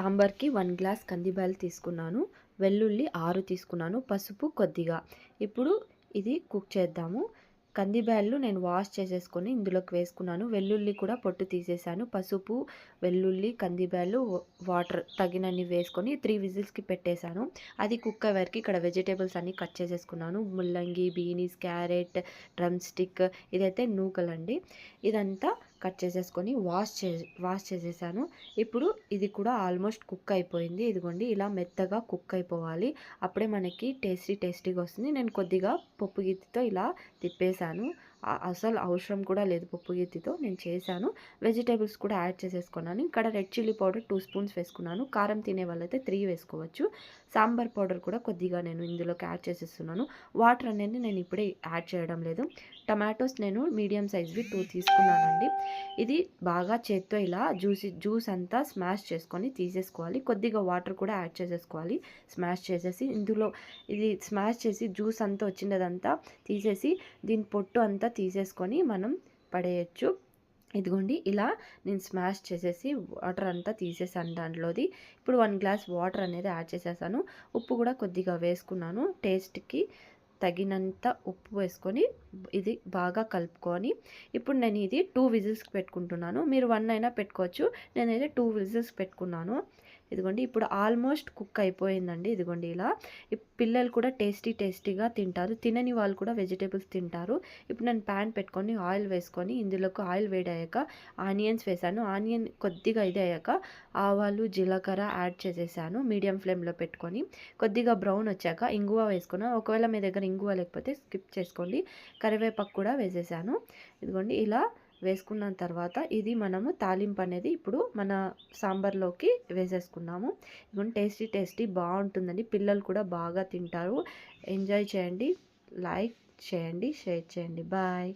సాంబార్కి 1 glass కందిబ్యాళ్ళు తీసుకున్నాను, వెల్లుల్లి 6 తీసుకున్నాను, పసుపు కొద్దిగా. ఇప్పుడు ఇది కుక్ చేద్దాము. కందిబ్యాళ్ళు నేను వాష్ చేసేసుకొని ఇందులోకి వేసుకున్నాను. వెల్లుల్లి కూడా పొట్టు తీసేసాను. పసుపు, వెల్లుల్లి, కందిబ్యాళ్ళు, వాటర్ తగినన్ని వేసుకొని 3 విజిల్స్కి పెట్టేశాను. అది కుక్ అయ్యే వరకు ఇక్కడ వెజిటేబుల్స్ అన్నీ కట్ చేసేసుకున్నాను. ముల్లంగి, బీనీస్, క్యారెట్, డ్రమ్ స్టిక్, ఇదైతే నూకలండి. ఇదంతా కట్ చేసేసుకొని వాష్ చేసేసాను. ఇప్పుడు ఇది కూడా ఆల్మోస్ట్ కుక్ అయిపోయింది. ఇదిగోండి ఇలా మెత్తగా కుక్ అయిపోవాలి. అప్పుడే మనకి టేస్టీగా వస్తుంది. నేను కొద్దిగా పప్పు గిత్తితో ఇలా తిప్పేశాను. అసలు అవసరం కూడా లేదు, పప్పు గిత్తితో నేను చేశాను. వెజిటేబుల్స్ కూడా యాడ్ చేసేసుకున్నాను. ఇక్కడ రెడ్ చిల్లీ పౌడర్ 2 స్పూన్స్ వేసుకున్నాను. కారం తినే వాళ్ళైతే 3 వేసుకోవచ్చు. సాంబార్ పౌడర్ కూడా కొద్దిగా నేను ఇందులోకి యాడ్ చేసేస్తున్నాను. వాటర్ అనేది నేను ఇప్పుడే యాడ్ చేయడం లేదు. టమాటోస్ నేను మీడియం సైజ్వి 2 తీసుకున్నానండి. ఇది బాగా చేత్తో ఇలా జ్యూస్ అంతా స్మాష్ చేసుకొని తీసేసుకోవాలి. కొద్దిగా వాటర్ కూడా యాడ్ చేసేసుకోవాలి. స్మాష్ చేసేసి ఇందులో ఇది స్మాష్ చేసి జ్యూస్ అంతా వచ్చినదంతా తీసేసి దీని పొట్టు అంతా తీసేసుకొని మనం పడేయచ్చు. ఇదిగోండి ఇలా నేను స్మాష్ చేసేసి వాటర్ అంతా తీసేసాను దాంట్లోది. ఇప్పుడు 1 గ్లాస్ వాటర్ అనేది యాడ్ చేసేసాను. ఉప్పు కూడా కొద్దిగా వేసుకున్నాను. టేస్ట్కి తగినంత ఉప్పు వేసుకొని ఇది బాగా కలుపుకొని ఇప్పుడు నేను ఇది 2 విజిల్స్కి పెట్టుకుంటున్నాను. మీరు 1 అయినా పెట్టుకోవచ్చు. నేనైతే 2 విజిల్స్ పెట్టుకున్నాను. ఇదిగోండి ఇప్పుడు ఆల్మోస్ట్ కుక్ అయిపోయిందండి. ఇదిగోండి ఇలా పిల్లలు కూడా టేస్టీగా తింటారు. తినని వాళ్ళు కూడా వెజిటేబుల్స్ తింటారు. ఇప్పుడు నేను ప్యాన్ పెట్టుకొని ఆయిల్ వేసుకొని ఇందులోకి ఆయిల్ వేడయ్యాక ఆనియన్స్ వేసాను. ఆనియన్ కొద్దిగా ఇది అయ్యాక ఆవాలు, జీలకర్ర యాడ్ చేసేసాను. మీడియం ఫ్లేమ్లో పెట్టుకొని కొద్దిగా బ్రౌన్ వచ్చాక ఇంగువ వేసుకున్నాను. ఒకవేళ మీ దగ్గర ఇంగువ లేకపోతే స్కిప్ చేసుకోండి. కరివేపాకు కూడా వేసేసాను. ఇదిగోండి ఇలా వేసుకున్న తర్వాత ఇది మనము తాలింపు అనేది ఇప్పుడు మన సాంబార్లోకి వేసేసుకున్నాము. ఇదిగోండి టేస్టీ బాగుంటుందండి. పిల్లలు కూడా బాగా తింటారు. ఎంజాయ్ చేయండి. లైక్ చేయండి, షేర్ చేయండి. బాయ్.